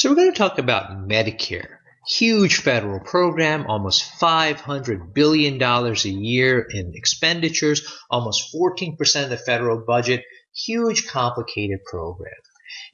So we're going to talk about Medicare. Huge federal program, almost $500 billion a year in expenditures, almost 14% of the federal budget. Huge, complicated program.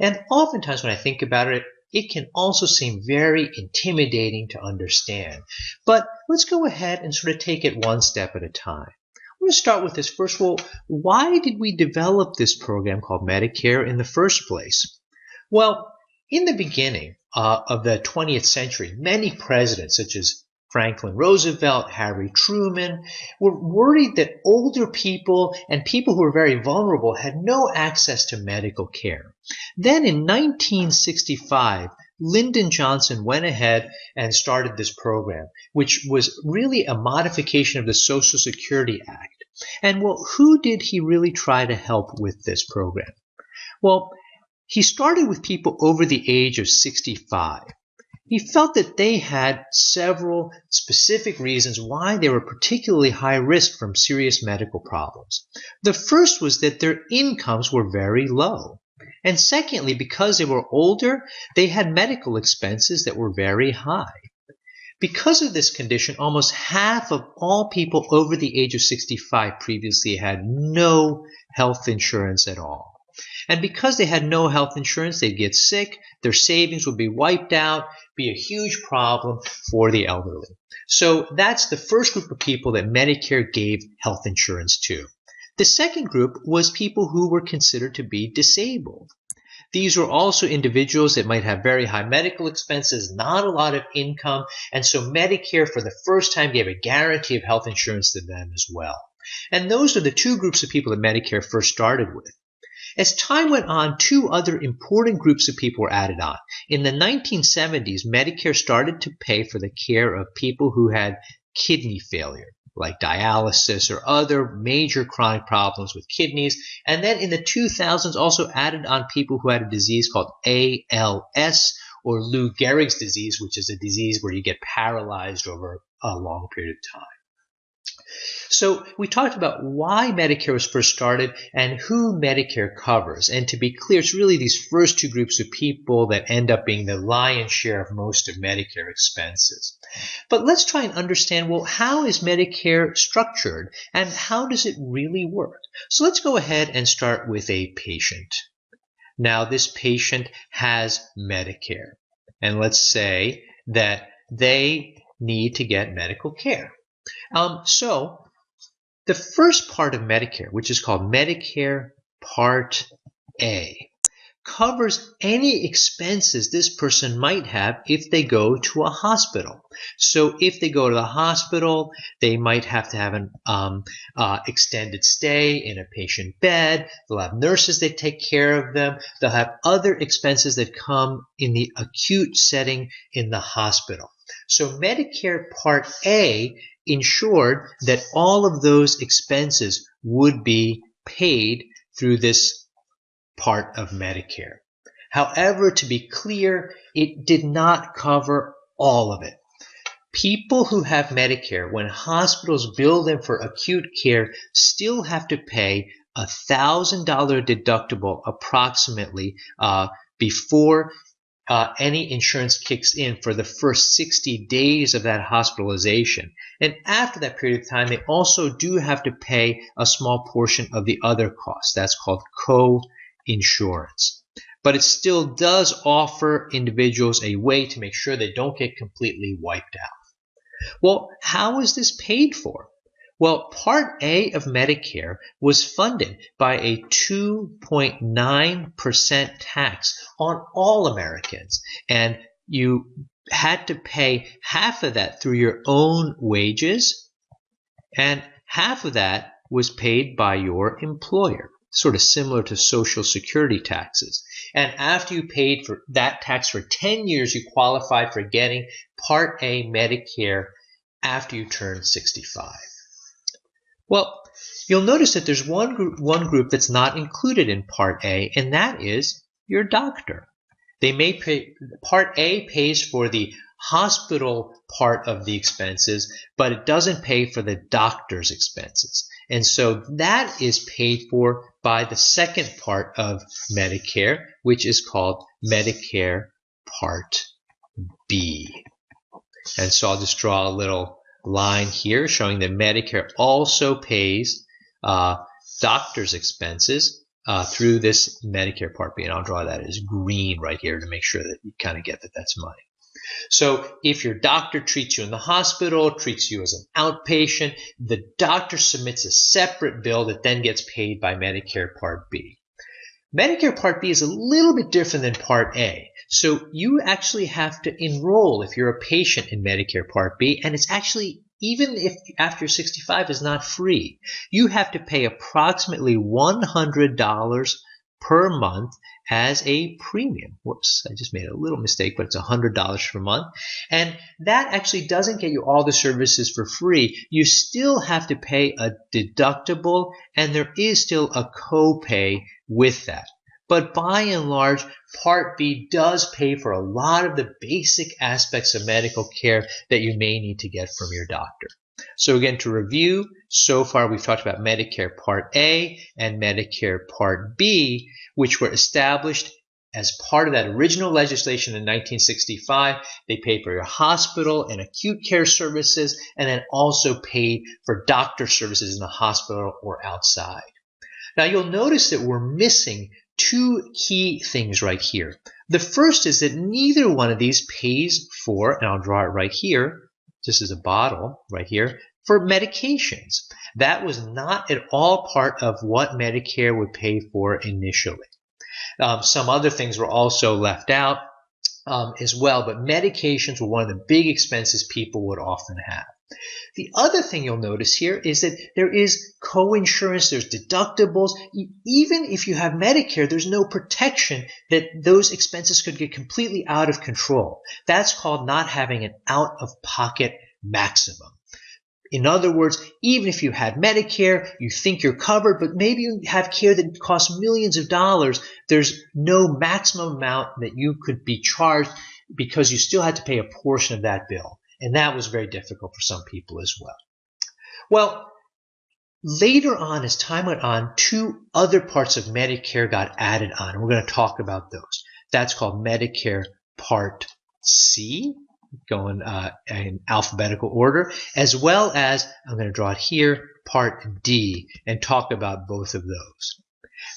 And oftentimes when I think about it, it can also seem very intimidating to understand. But let's go ahead and sort of take it one step at a time. We're going to start with this first. Well, why did we develop this program called Medicare in the first place? Well, in the beginning of the 20th century, many presidents, such as Franklin Roosevelt, Harry Truman, were worried that older people and people who were very vulnerable had no access to medical care. Then in 1965, Lyndon Johnson went ahead and started this program, which was really a modification of the Social Security Act. And well, who did he really try to help with this program? Well, he started with people over the age of 65. He felt that they had several specific reasons why they were particularly high risk from serious medical problems. The first was that their incomes were very low. And secondly, because they were older, they had medical expenses that were very high. Because of this condition, almost half of all people over the age of 65 previously had no health insurance at all. And because they had no health insurance, they'd get sick, their savings would be wiped out, be a huge problem for the elderly. So that's the first group of people that Medicare gave health insurance to. The second group was people who were considered to be disabled. These were also individuals that might have very high medical expenses, not a lot of income, and so Medicare for the first time gave a guarantee of health insurance to them as well. And those are the two groups of people that Medicare first started with. As time went on, two other important groups of people were added on. In the 1970s, Medicare started to pay for the care of people who had kidney failure, like dialysis or other major chronic problems with kidneys. And then in the 2000s, also added on people who had a disease called ALS, or Lou Gehrig's disease, which is a disease where you get paralyzed over a long period of time. So we talked about why Medicare was first started and who Medicare covers. And to be clear, it's really these first two groups of people that end up being the lion's share of most of Medicare expenses. But let's try and understand, well, how is Medicare structured and how does it really work? So let's go ahead and start with a patient. Now, this patient has Medicare. And let's say that they need to get medical care. So the first part of Medicare, which is called Medicare Part A, covers any expenses this person might have if they go to a hospital. So if they go to the hospital, they might have to have an extended stay in a patient bed. They'll have nurses that take care of them. They'll have other expenses that come in the acute setting in the hospital. So Medicare Part A ensured that all of those expenses would be paid through this part of Medicare. However, to be clear, it did not cover all of it. People who have Medicare, when hospitals bill them for acute care, still have to pay a $1,000 deductible approximately before any insurance kicks in for the first 60 days of that hospitalization. And after that period of time, they also do have to pay a small portion of the other costs. That's called co-insurance. But it still does offer individuals a way to make sure they don't get completely wiped out. Well, how is this paid for? Well, Part A of Medicare was funded by a 2.9% tax on all Americans, and you had to pay half of that through your own wages, and half of that was paid by your employer, sort of similar to Social Security taxes. And after you paid for that tax for 10 years, you qualified for getting Part A Medicare after you turned 65. Well, you'll notice that there's one group that's not included in Part A, and that is your doctor. They may pay, Part A pays for the hospital part of the expenses, but it doesn't pay for the doctor's expenses. And so that is paid for by the second part of Medicare, which is called Medicare Part B. And so I'll just draw a little line here showing that Medicare also pays doctor's expenses through this Medicare Part B. And I'll draw that as green right here to make sure that you kind of get that that's money. So if your doctor treats you in the hospital, treats you as an outpatient, the doctor submits a separate bill that then gets paid by Medicare Part B. Medicare Part B is a little bit different than Part A. So you actually have to enroll if you're a patient in Medicare Part B, and it's actually, even if after 65, is not free. You have to pay approximately $100 per month as a premium. Whoops, I just made a little mistake, but it's $100 per month. And that actually doesn't get you all the services for free. You still have to pay a deductible, and there is still a copay with that. But by and large, Part B does pay for a lot of the basic aspects of medical care that you may need to get from your doctor. So again, to review, so far we've talked about Medicare Part A and Medicare Part B, which were established as part of that original legislation in 1965. They paid for your hospital and acute care services, and then also paid for doctor services in the hospital or outside. Now you'll notice that we're missing two key things right here. The first is that neither one of these pays for, and I'll draw it right here, just as a bottle right here, for medications. That was not at all part of what Medicare would pay for initially. Some other things were also left out as well, but medications were one of the big expenses people would often have. The other thing you'll notice here is that there is co-insurance, there's deductibles. Even if you have Medicare, there's no protection that those expenses could get completely out of control. That's called not having an out-of-pocket maximum. In other words, even if you had Medicare, you think you're covered, but maybe you have care that costs millions of dollars, there's no maximum amount that you could be charged because you still had to pay a portion of that bill. And that was very difficult for some people as well. Well, later on, as time went on, two other parts of Medicare got added on, and we're going to talk about those. That's called Medicare Part C, going in alphabetical order, as well as, I'm going to draw it here, Part D, and talk about both of those.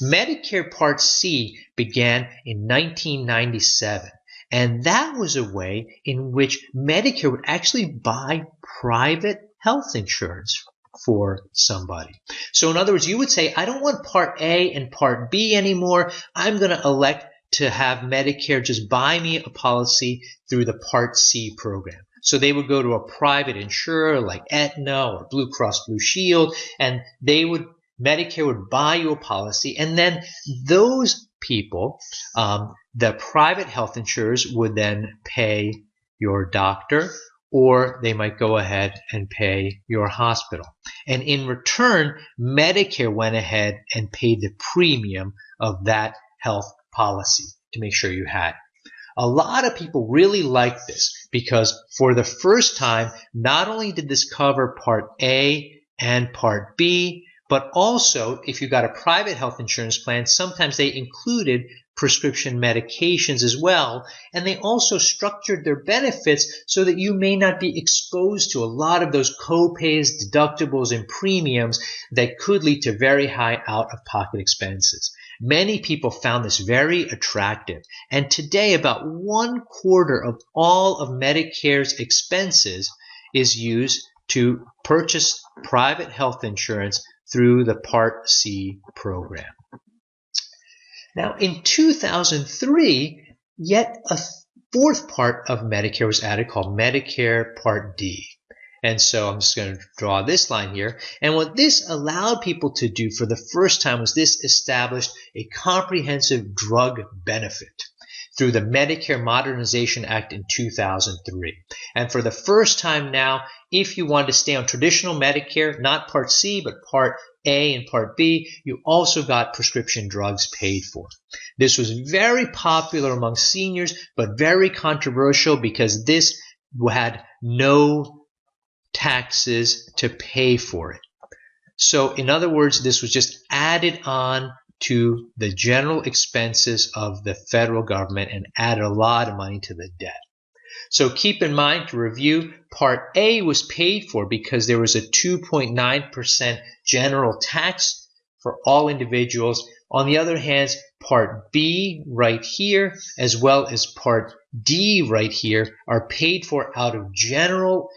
Medicare Part C began in 1997. And that was a way in which Medicare would actually buy private health insurance for somebody. So in other words, you would say, I don't want Part A and Part B anymore. I'm going to elect to have Medicare just buy me a policy through the Part C program. So they would go to a private insurer like Aetna or Blue Cross Blue Shield, and Medicare would buy you a policy, and then those people, the private health insurers would then pay your doctor, or they might go ahead and pay your hospital. And in return, Medicare went ahead and paid the premium of that health policy to make sure you had it. A lot of people really liked this because for the first time, not only did this cover Part A and Part B, but also, if you got a private health insurance plan, sometimes they included prescription medications as well. And they also structured their benefits so that you may not be exposed to a lot of those co-pays, deductibles, and premiums that could lead to very high out-of-pocket expenses. Many people found this very attractive. And today, about 1/4 of all of Medicare's expenses is used to purchase private health insurance through the Part C program. Now, in 2003, yet a fourth part of Medicare was added called Medicare Part D. And so I'm just going to draw this line here. And what this allowed people to do for the first time was this established a comprehensive drug benefit through the Medicare Modernization Act in 2003. And for the first time now, if you wanted to stay on traditional Medicare, not Part C, but Part A and Part B, you also got prescription drugs paid for. This was very popular among seniors, but very controversial because this had no taxes to pay for it. So in other words, this was just added on to the general expenses of the federal government and added a lot of money to the debt. So keep in mind, to review, Part A was paid for because there was a 2.9% general tax for all individuals. On the other hand, Part B right here, as well as Part D right here, are paid for out of general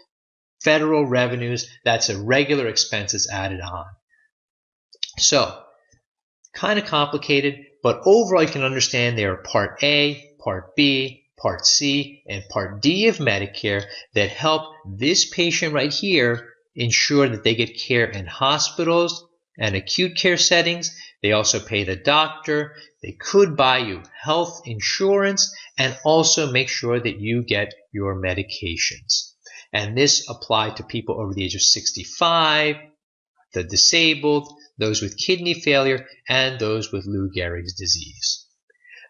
federal revenues. That's a regular expenses added on. So, kind of complicated, but overall you can understand there are Part A, Part B, Part C, and Part D of Medicare that help this patient right here ensure that they get care in hospitals and acute care settings. They also pay the doctor. They could buy you health insurance and also make sure that you get your medications. And this applied to people over the age of 65, the disabled, those with kidney failure, and those with Lou Gehrig's disease.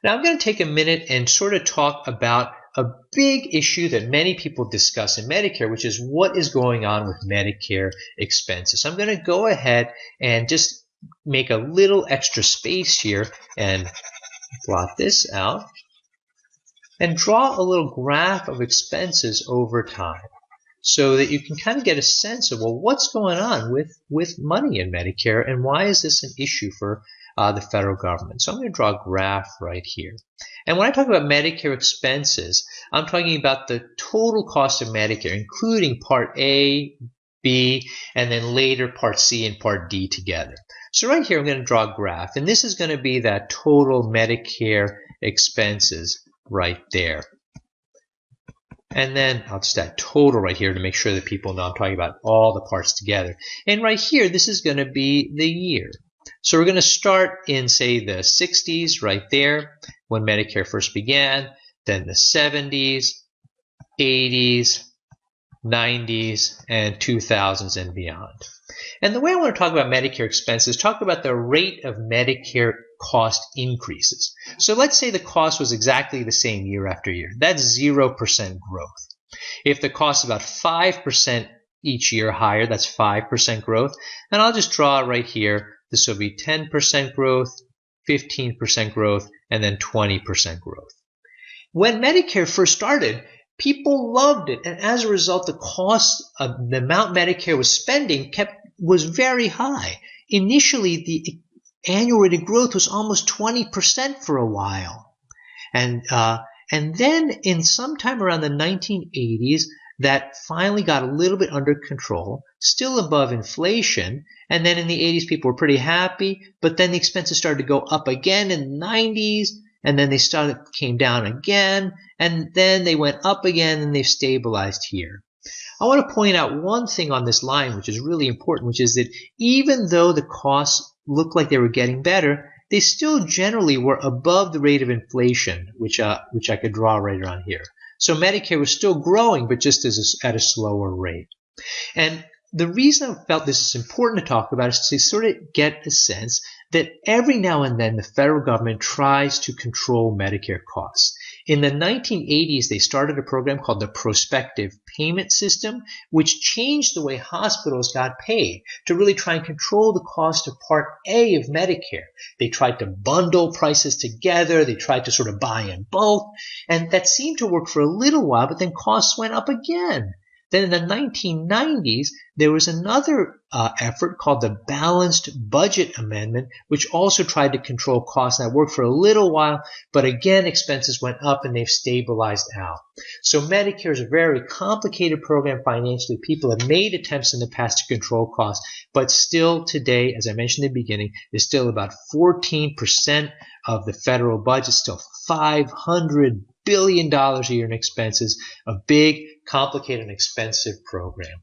Now I'm going to take a minute and sort of talk about a big issue that many people discuss in Medicare, which is what is going on with Medicare expenses. So I'm going to go ahead and just make a little extra space here and blot this out and draw a little graph of expenses over time so that you can kind of get a sense of, well, what's going on with money in Medicare and why is this an issue for the federal government. So I'm going to draw a graph right here. And when I talk about Medicare expenses, I'm talking about the total cost of Medicare, including Part A, B, and then later Part C and Part D together. So right here I'm going to draw a graph, and this is going to be that total Medicare expenses right there. And then I'll just add total right here to make sure that people know I'm talking about all the parts together. And right here, this is going to be the year. So we're going to start in, say, the 60s right there when Medicare first began, then the 70s, 80s, 90s, and 2000s and beyond. And the way I want to talk about Medicare expenses, talk about the rate of Medicare cost increases. So let's say the cost was exactly the same year after year. That's 0% growth. If the cost is about 5% each year higher, that's 5% growth. And I'll just draw it right here. This will be 10% growth, 15% growth, and then 20% growth. When Medicare first started, people loved it. And as a result, the cost of the amount Medicare was spending was very high. Initially, the annual rate of growth was almost 20% for a while. And then in sometime around the 1980s, that finally got a little bit under control, still above inflation. And then in the 80s, people were pretty happy, but then the expenses started to go up again in the 90s, and then they came down again, and then they went up again, and they've stabilized here. I want to point out one thing on this line, which is really important, which is that even though the costs looked like they were getting better, they still generally were above the rate of inflation, which I could draw right around here. So Medicare was still growing, but just at a slower rate. And the reason I felt this is important to talk about is to sort of get a sense that every now and then the federal government tries to control Medicare costs. In the 1980s, they started a program called the Prospective Payment System, which changed the way hospitals got paid to really try and control the cost of Part A of Medicare. They tried to bundle prices together. They tried to sort of buy in bulk. And that seemed to work for a little while, but then costs went up again. Then in the 1990s, there was another effort called the Balanced Budget Amendment, which also tried to control costs. And that worked for a little while, but again, expenses went up and they've stabilized out. So Medicare is a very complicated program financially. People have made attempts in the past to control costs, but still today, as I mentioned in the beginning, is still about 14% of the federal budget, still $500 billion a year in expenses, a big, complicated, and expensive program.